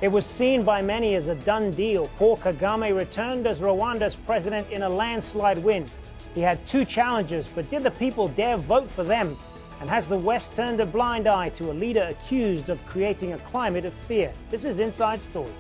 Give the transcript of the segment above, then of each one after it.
It was seen by many as a done deal. Paul Kagame returned as Rwanda's president in a landslide win. He had two challenges, but did the people dare vote for them? And has the West turned a blind eye to a leader accused of creating a climate of fear? This is Inside Story.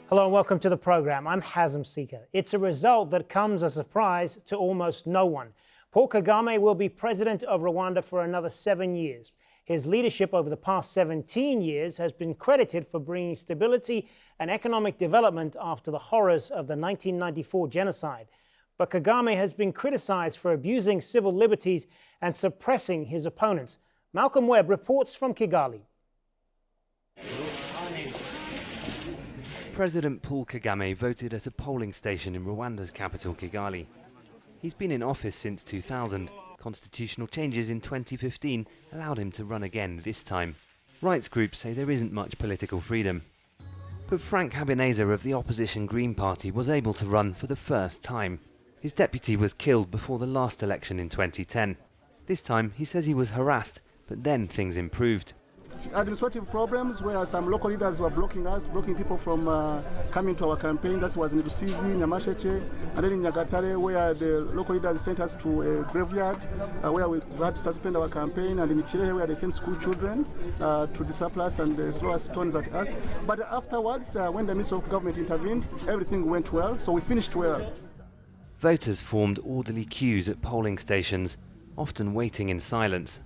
Hello and welcome to the program. I'm Hazem Sika. It's a result that comes as a surprise to almost no one. Paul Kagame will be president of Rwanda for another 7 years. His leadership over the past 17 years has been credited for bringing stability and economic development after the horrors of the 1994 genocide. But Kagame has been criticized for abusing civil liberties and suppressing his opponents. Malcolm Webb reports from Kigali. President Paul Kagame voted at a polling station in Rwanda's capital, Kigali. He's been in office since 2000. Constitutional changes in 2015 allowed him to run again this time. Rights groups say there isn't much political freedom. But Frank Habineza of the opposition Green Party was able to run for the first time. His deputy was killed before the last election in 2010. This time he says he was harassed, but then things improved. Administrative problems where some local leaders were blocking people from coming to our campaign. That was in Rusizi, Nyamasheke, and then in Gatete, where the local leaders sent us to a graveyard where we had to suspend our campaign, and in Chile, where they sent school children to disrupt us and throw stones at us. But afterwards, when the Ministry of Government intervened, everything went well, so we finished well. Voters formed orderly queues at polling stations, often waiting in silence.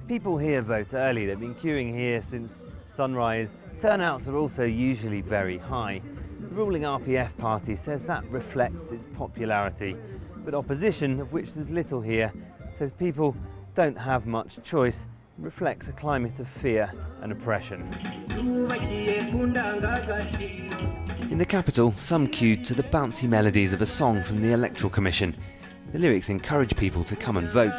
People here vote early. They've been queuing here since sunrise. Turnouts are also usually very high. The ruling RPF party says that reflects its popularity. But opposition, of which there's little here, says people don't have much choice. It reflects a climate of fear and oppression. In the capital, some queued to the bouncy melodies of a song from the Electoral Commission. The lyrics encourage people to come and vote.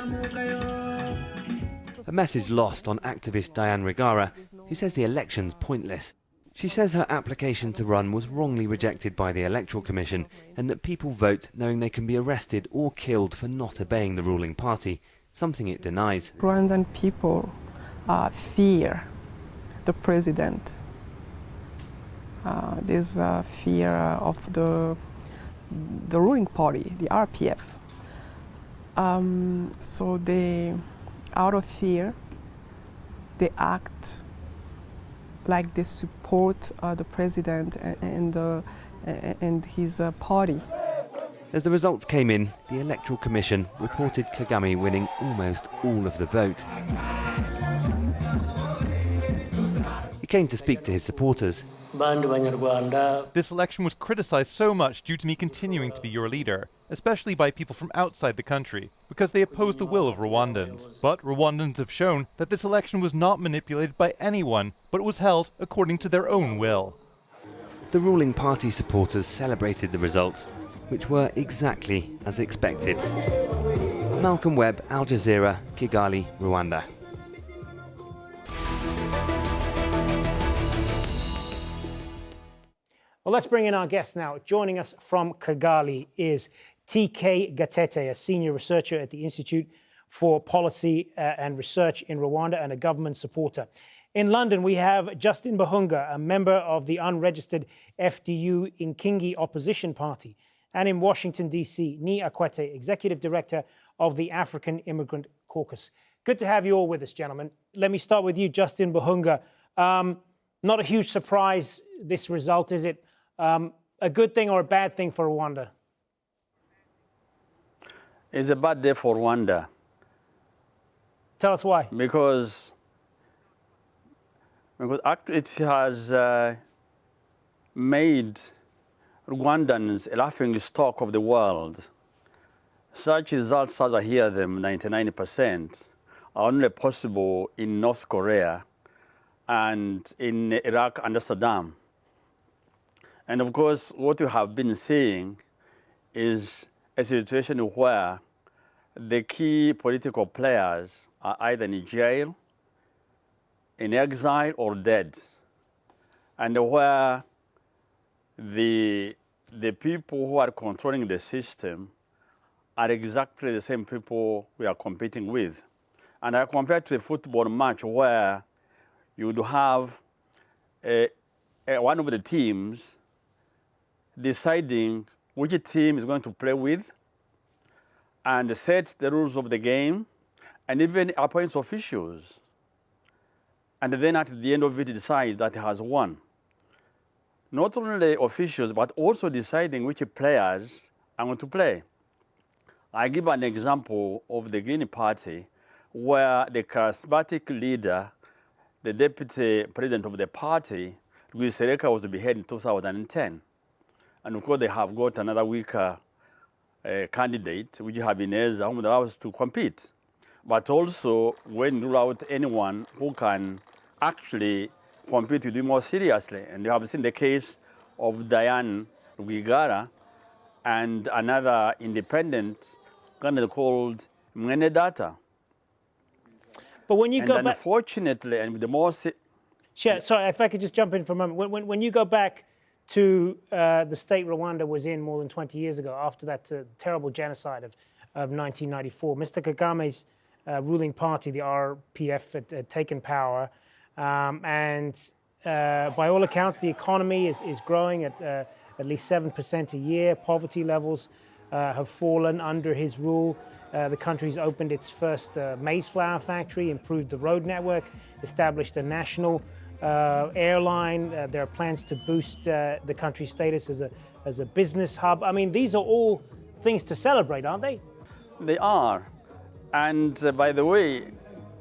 A message lost on activist Diane Rigara, who says the election's pointless. She says her application to run was wrongly rejected by the Electoral Commission and that people vote knowing they can be arrested or killed for not obeying the ruling party, something it denies. Rwandan people fear the president. There's a fear of the ruling party, the RPF. So they, out of fear, they act like they support the president and his party. As the results came in, the Electoral Commission reported Kagame winning almost all of the vote. He came to speak to his supporters. This election was criticized so much due to me continuing to be your leader, especially by people from outside the country, because they opposed the will of Rwandans. But Rwandans have shown that this election was not manipulated by anyone, but was held according to their own will. The ruling party supporters celebrated the results, which were exactly as expected. Malcolm Webb, Al Jazeera, Kigali, Rwanda. Well, let's bring in our guest now. Joining us from Kigali is TK Gatete, a senior researcher at the Institute for Policy and Research in Rwanda and a government supporter. In London, we have Justin Bahunga, a member of the unregistered FDU Inkingi opposition party. And in Washington, D.C., Ni Akuetteh, executive director of the African Immigrant Caucus. Good to have you all with us, gentlemen. Let me start with you, Justin Bahunga. Not a huge surprise, this result, is it? A good thing or a bad thing for Rwanda? It's a bad day for Rwanda. Tell us why. Because it has made Rwandans a laughing stock of the world. Such results, as I hear them, 99%, are only possible in North Korea and in Iraq under Saddam. And of course, what you have been seeing is a situation where the key political players are either in jail in exile or dead, and where the people who are controlling the system are exactly the same people we are competing with. And I compare to a football match where you would have one of the teams deciding which team is going to play with and set the rules of the game and even appoints officials. And then at the end of it decides that it has won. Not only officials, but also deciding which players are going to play. I give an example of the Green Party, where the charismatic leader, the deputy president of the party, Sika, was beheaded in 2010. And of course, they have got another weaker candidate, which have been whom they allows to compete. But also, when you rule out anyone who can actually compete with you more seriously. And you have seen the case of Diane Rwigara and another independent candidate called Mwenedata. But when you go back, unfortunately, and with the more... Sure, sorry, if I could just jump in for a moment. When you go back to the state Rwanda was in more than 20 years ago, after that terrible genocide of 1994, Mr. Kagame's ruling party, the RPF, had taken power. And by all accounts, the economy is growing at least 7% a year. Poverty levels have fallen under his rule. The country's opened its first maize flour factory, improved the road network, established a national airline. There are plans to boost the country's status as a business hub. I mean, these are all things to celebrate, aren't they? They are. And by the way,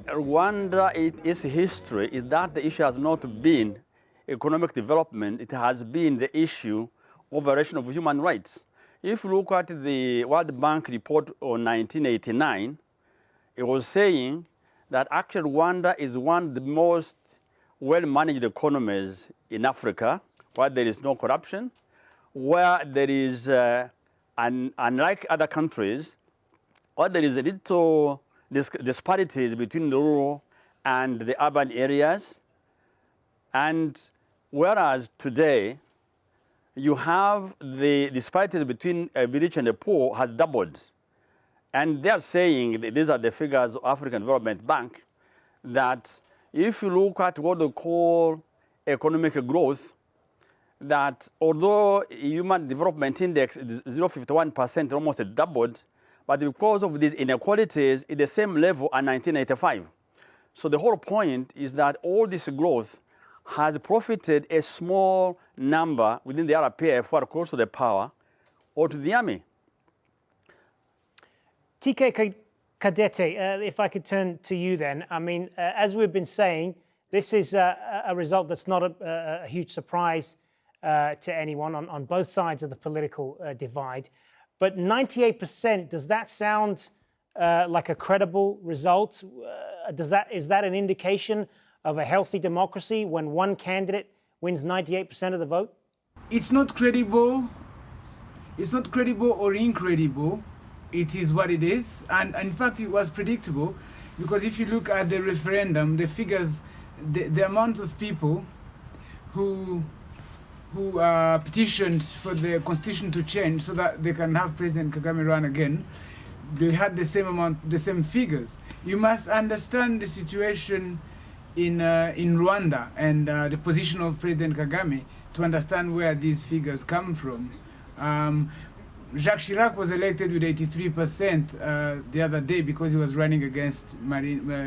Rwanda, its history is that the issue has not been economic development, it has been the issue of violation of human rights. If you look at the World Bank report on 1989, it was saying that actually Rwanda is one of the most well-managed economies in Africa, where there is no corruption, where there is, unlike other countries, where there is a little disparities between the rural and the urban areas. And whereas today, you have the disparities between the rich and the poor has doubled. And they're saying, these are the figures of African Development Bank, that if you look at what they call economic growth, that although Human Development Index is 0.51%, almost doubled, but because of these inequalities, it's the same level as 1985. So the whole point is that all this growth has profited a small number within the RPF who are close to the power or to the army. TK Gatete, if I could turn to you then. I mean, as we've been saying, this is a result that's not a huge surprise to anyone on both sides of the political divide. But 98%, does that sound like a credible result? Is that an indication of a healthy democracy when one candidate wins 98% of the vote? It's not credible. It's not credible or incredible. It is what it is. And in fact, it was predictable, because if you look at the referendum, the figures, the amount of people who petitioned for the constitution to change so that they can have President Kagame run again, they had the same amount, the same figures. You must understand the situation in Rwanda and the position of President Kagame to understand where these figures come from. Jacques Chirac was elected with 83% the other day because he was running against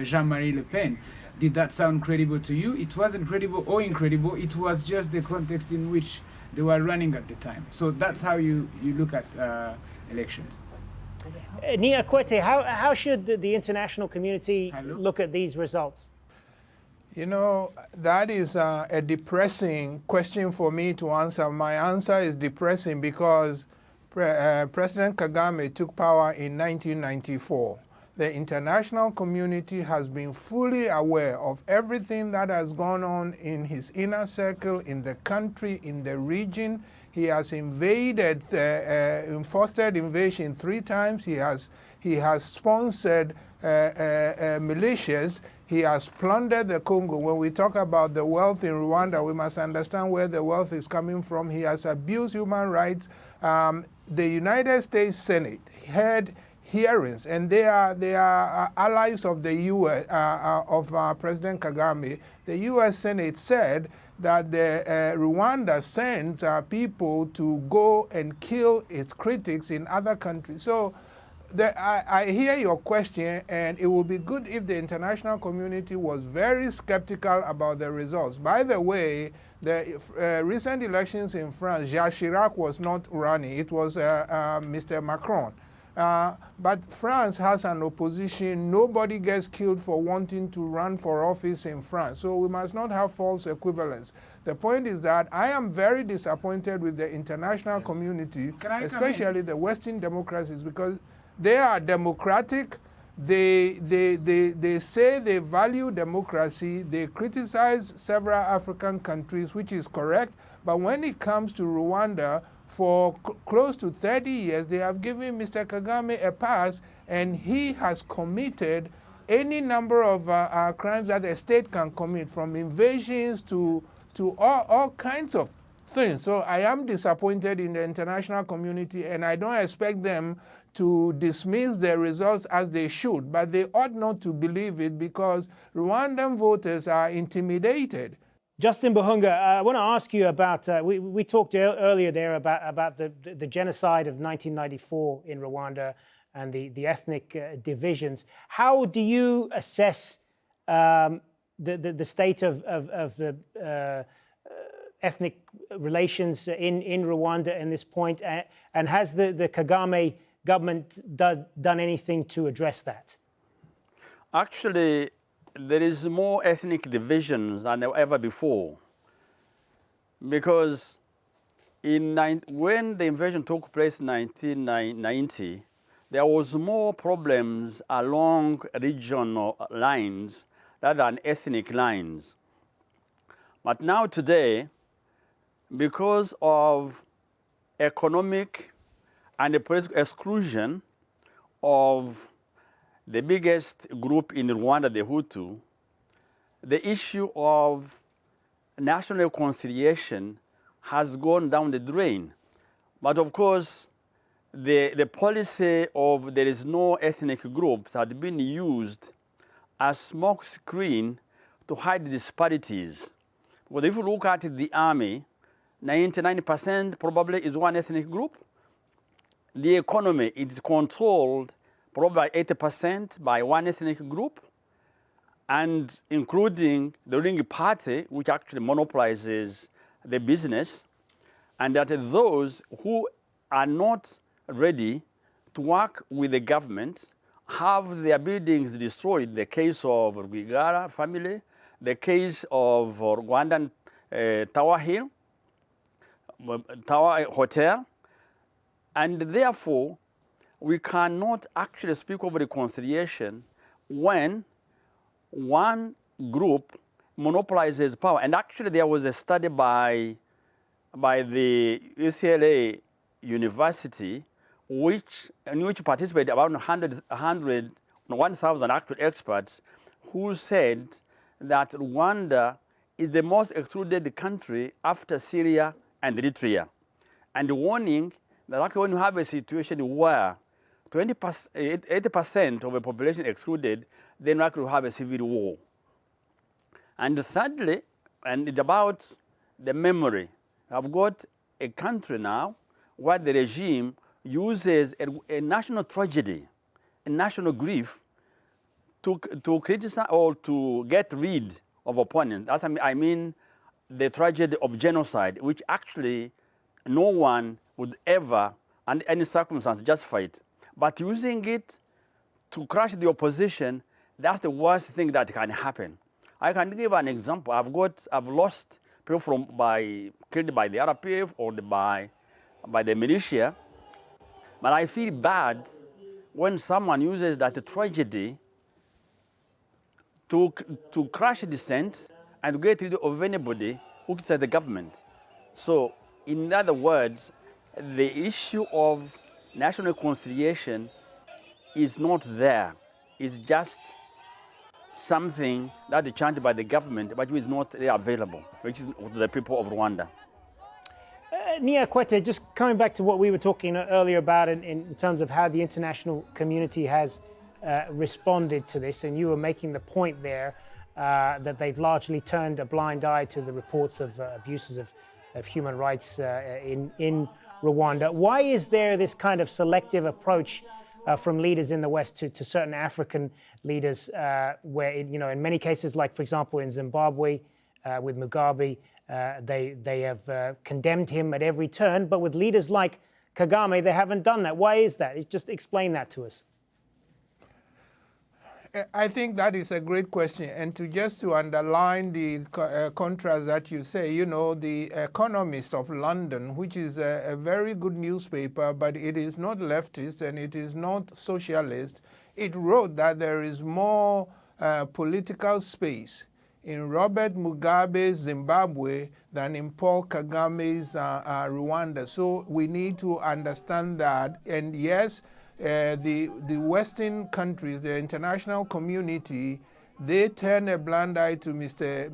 Jean-Marie Le Pen. Did that sound credible to you? It wasn't credible or incredible. It was just the context in which they were running at the time. So that's how you look at elections. Nia Akuetteh, how should the international community look at these results? You know, that is a depressing question for me to answer. My answer is depressing because President Kagame took power in 1994. The international community has been fully aware of everything that has gone on in his inner circle, in the country, in the region. He has invaded, fostered invasion 3 times. He has sponsored militias. He has plundered the Congo. When we talk about the wealth in Rwanda, we must understand where the wealth is coming from. He has abused human rights. The United States Senate had hearings, and they are allies of the U.S. Of President Kagame. The U.S. Senate said that Rwanda sends people to go and kill its critics in other countries. So I hear your question, and it would be good if the international community was very skeptical about the results. By the way, the recent elections in France, Jacques Chirac was not running. It was Mr. Macron. But France has an opposition. Nobody gets killed for wanting to run for office in France. So we must not have false equivalence. The point is that I am very disappointed with the international community, especially the Western democracies, because they are democratic. They say they value democracy. They criticize several African countries, which is correct. But when it comes to Rwanda, for close to 30 years, they have given Mr. Kagame a pass, and he has committed any number of crimes that a state can commit, from invasions to all kinds of things. So I am disappointed in the international community, and I don't expect them to dismiss the results as they should, but they ought not to believe it because Rwandan voters are intimidated. Justin Bahunga, I want to ask you about, we talked earlier there about the genocide of 1994 in Rwanda and the ethnic divisions. How do you assess the state of the ethnic relations in Rwanda in this point? And has the Kagame government done anything to address that? Actually, there is more ethnic divisions than ever before, because when the invasion took place in 1990, there was more problems along regional lines rather than ethnic lines. But now today, because of economic and the political exclusion of the biggest group in Rwanda, the Hutu, the issue of national reconciliation has gone down the drain. But of course, the policy of there is no ethnic groups had been used as smoke screen to hide disparities. But if you look at the army, 99% probably is one ethnic group. The economy is controlled probably by 80% by one ethnic group, and including the ruling party, which actually monopolizes the business, and that those who are not ready to work with the government have their buildings destroyed. The case of Rwigara family, the case of Rwandan Tower Hotel, and therefore we cannot actually speak of reconciliation when one group monopolizes power. And actually there was a study by the UCLA University in which participated about 1,000 actual experts who said that Rwanda is the most excluded country after Syria and Eritrea. And warning that actually when you have a situation where 80% of the population excluded, then we actually have a civil war. And thirdly, and it's about the memory. I've got a country now where the regime uses a national tragedy, a national grief, to criticize or to get rid of opponents. That's, I mean the tragedy of genocide, which actually no one would ever, under any circumstance, justify it. But using it to crush the opposition, that's the worst thing that can happen. I can give an example. I've lost people killed by the RPF or by the militia. But I feel bad when someone uses that tragedy to crush dissent and to get rid of anybody who criticizes the government. So, in other words, the issue of national reconciliation is not there. is just something that is chanted by the government, but which is not really available, which is to the people of Rwanda. Nia Akuetteh, just coming back to what we were talking earlier about in terms of how the international community has responded to this, and you were making the point there that they've largely turned a blind eye to the reports of abuses of human rights in Rwanda. Why is there this kind of selective approach from leaders in the West to certain African leaders, where in many cases, like for example in Zimbabwe with Mugabe, they have condemned him at every turn, but with leaders like Kagame, they haven't done that. Why is that? Just explain that to us. I think that is a great question, and to underline the contrast that you say, the Economist of London, which is a very good newspaper, but it is not leftist and it is not socialist, it wrote that there is more political space in Robert Mugabe's Zimbabwe than in Paul Kagame's Rwanda. So we need to understand that, and yes, the Western countries, the international community, they turn a blind eye to Mr.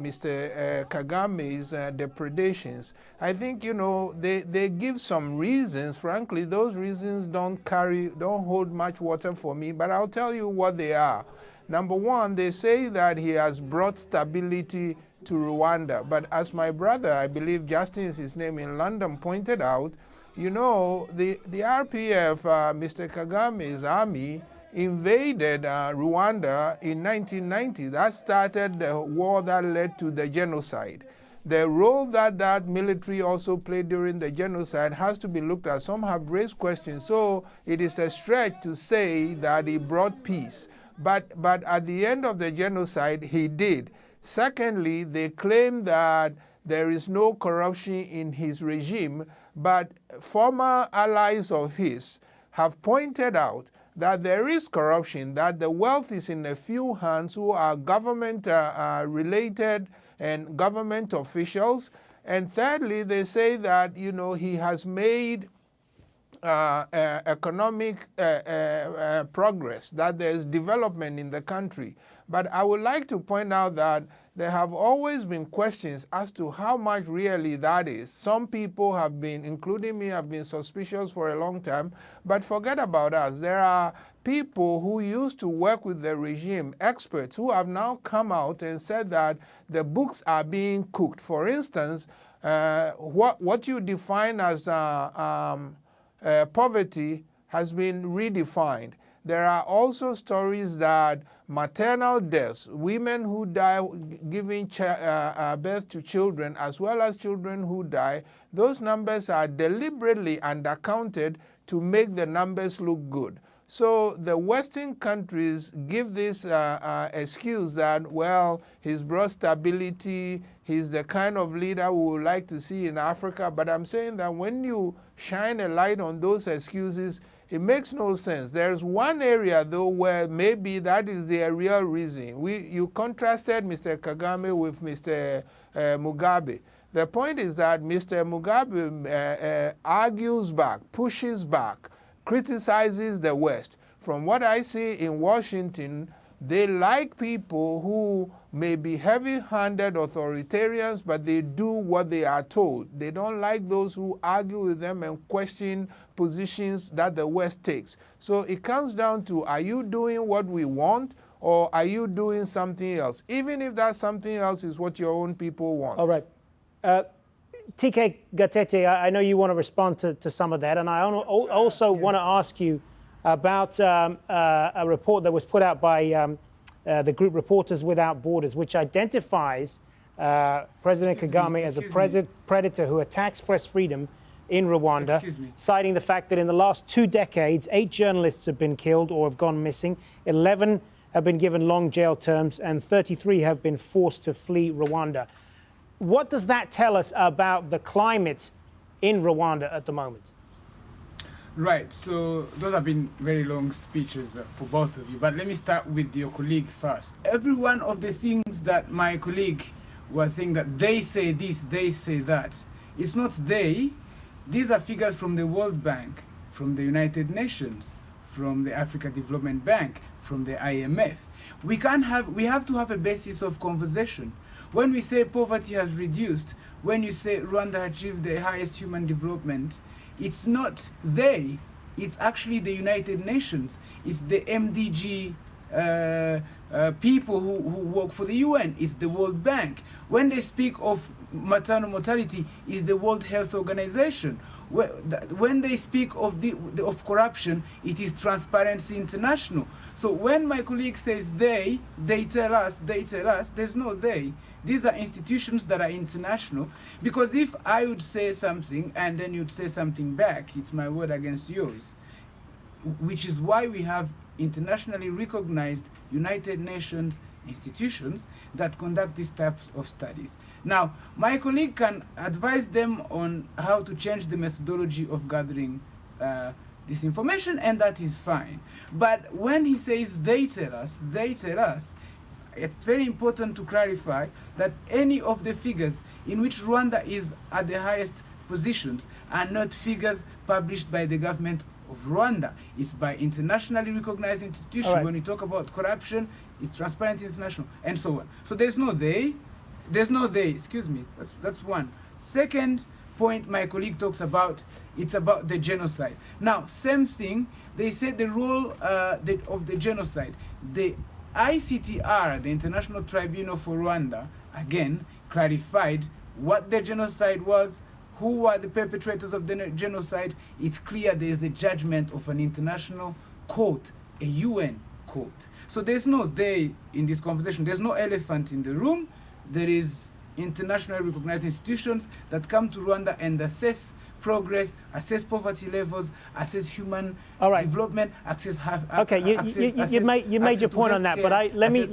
Kagame's depredations. I think, they give some reasons. Frankly, those reasons don't hold much water for me, but I'll tell you what they are. Number one, they say that he has brought stability to Rwanda. But as my brother, I believe Justin is his name, in London pointed out, the RPF, Mr. Kagame's army, invaded Rwanda in 1990. That started the war that led to the genocide. The role that military also played during the genocide has to be looked at. Some have raised questions. So it is a stretch to say that he brought peace. But at the end of the genocide, he did. Secondly, they claim that there is no corruption in his regime, but former allies of his have pointed out that there is corruption, that the wealth is in a few hands who are government related and government officials. And thirdly, they say that, he has made economic progress, that there's development in the country. But I would like to point out that there have always been questions as to how much really that is. Some people have been, including me, have been suspicious for a long time, but forget about us. There are people who used to work with the regime, experts, who have now come out and said that the books are being cooked. For instance, what you define as poverty has been redefined. There are also stories that maternal deaths, women who die giving birth to children, as well as children who die, those numbers are deliberately undercounted to make the numbers look good. So the Western countries give this excuse that, well, he's brought stability, he's the kind of leader we would like to see in Africa. But I'm saying that when you shine a light on those excuses, it makes no sense. There's one area, though, where maybe that is the real reason. You contrasted Mr. Kagame with Mr. Mugabe. The point is that Mr. Mugabe argues back, pushes back, criticizes the West. From what I see in Washington, they like people who may be heavy-handed authoritarians, but they do what they are told. They don't like those who argue with them and question positions that the West takes. So it comes down to, are you doing what we want, or are you doing something else? Even if that something else is what your own people want. All right. TK Gatete, I know you want to respond to some of that, and I also want to ask you about a report that was put out by the group Reporters Without Borders, which identifies President Kagame as a predator who attacks press freedom in Rwanda, citing the fact that in the last 2 decades, 8 journalists have been killed or have gone missing, 11 have been given long jail terms, and 33 have been forced to flee Rwanda. What does that tell us about the climate in Rwanda at the moment? Right, so those have been very long speeches for both of you, but let me start with your colleague first. Every one of the things that my colleague was saying, that they say this, they say that, it's not they. These are figures from the World Bank, from the United Nations, from the Africa Development Bank, from the IMF. We have to have a basis of conversation. When we say poverty has reduced, when you say Rwanda achieved the highest human development, it's not they, it's actually the United Nations, it's the MDG people who work for the UN, it's the World Bank. When they speak of maternal mortality, it's the World Health Organization. When they speak of corruption, it is Transparency International. So when my colleague says they tell us, there's no they. These are institutions that are international, because if I would say something and then you'd say something back, it's my word against yours, which is why we have internationally recognized United Nations institutions that conduct these types of studies. Now, my colleague can advise them on how to change the methodology of gathering this information, and that is fine. But when he says they tell us, it's very important to clarify that any of the figures in which Rwanda is at the highest positions are not figures published by the government of Rwanda. It's by internationally recognized institutions. Right. When we talk about corruption, it's Transparency International, and so on. So there's no they, excuse me, that's one. Second point my colleague talks about, it's about the genocide. Now, same thing, they said the role of the genocide. The ICTR, the International Tribunal for Rwanda, again, clarified what the genocide was, who were the perpetrators of the genocide. It's clear there is a judgment of an international court, a UN court. So there's no they in this conversation. There's no elephant in the room. There is internationally recognized institutions that come to Rwanda and assess progress, assess poverty levels, assess human development, access. Okay, you made your point on that, but let me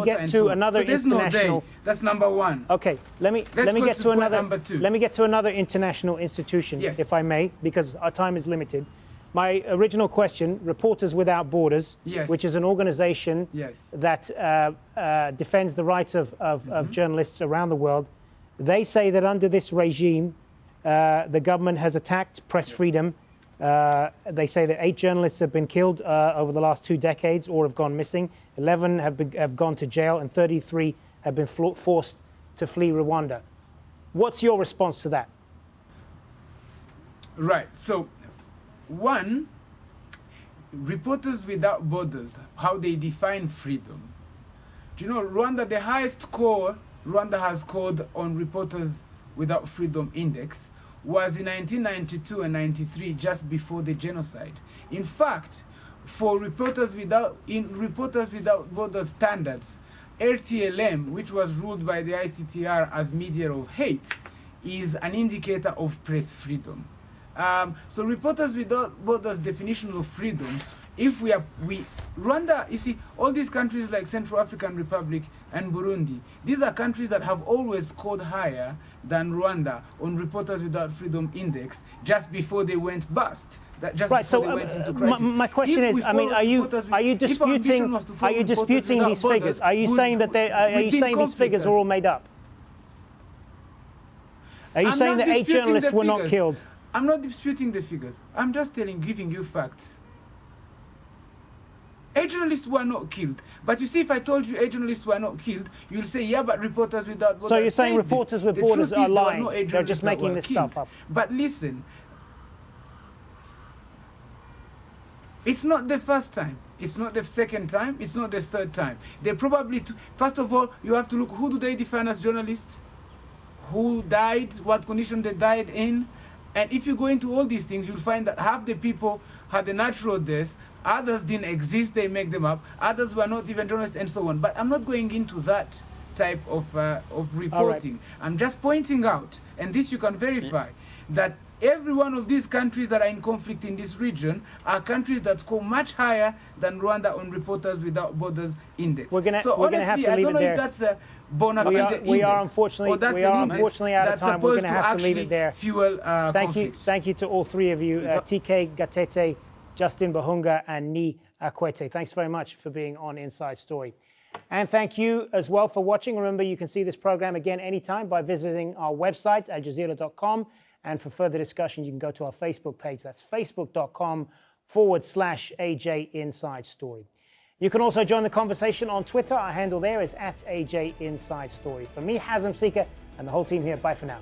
get to another international. That's number one. Okay, let me get to another. Number two. Let me get to another international institution, if I may, because our time is limited. My original question: Reporters Without Borders, which is an organization that defends the rights of journalists around the world. They say that under this regime, the government has attacked press freedom. They say that 8 journalists have been killed over the last 2 decades or have gone missing. 11 have gone to jail, and 33 have been forced to flee Rwanda. What's your response to that? Right. So, one, Reporters Without Borders, how they define freedom. Do you know, Rwanda, the highest score Rwanda has scored on Reporters Without Freedom Index was in 1992 and 93, just before the genocide. In fact, for Reporters Without Borders standards, RTLM, which was ruled by the ICTR as media of hate, is an indicator of press freedom. So Reporters Without Borders definition of freedom, if Rwanda, you see, all these countries like Central African Republic and Burundi, these are countries that have always scored higher than Rwanda on Reporters Without Freedom Index just before they went bust. Just before they went into crisis. My question is, I mean, are you disputing these figures? Are you saying that these figures are all made up? Are you saying that 8 journalists were not killed? I'm not disputing the figures. I'm just giving you facts. 8 journalists were not killed. But you see, if I told you 8 journalists were not killed, you'll say, yeah, but Reporters Without Borders. So you're saying Reporters with Borders are lying? They're just making this stuff up. But listen, it's not the first time. It's not the second time. It's not the third time. They probably, first of all, you have to look, who do they define as journalists? Who died? What condition they died in? And if you go into all these things, you'll find that half the people had a natural death, others didn't exist, they make them up, others were not even journalists, and so on. But I'm not going into that type of reporting. Right. I'm just pointing out, and this you can verify, that every one of these countries that are in conflict in this region are countries that score much higher than Rwanda on Reporters Without Borders Index. We're gonna have to leave it there. I don't know if that's a bona fide index. We are unfortunately out of time. We're going to have to leave it there. Fuel Thank you to all 3 of you, TK, Gatete, Justin Bahunga, and Ni Akuetteh. Thanks very much for being on Inside Story. And thank you as well for watching. Remember, you can see this program again anytime by visiting our website at jazeera.com. And for further discussion, you can go to our Facebook page. That's facebook.com/AJ Inside Story. You can also join the conversation on Twitter. Our handle there is @AJ Inside Story. For me, Hazem, Sika, and the whole team here, bye for now.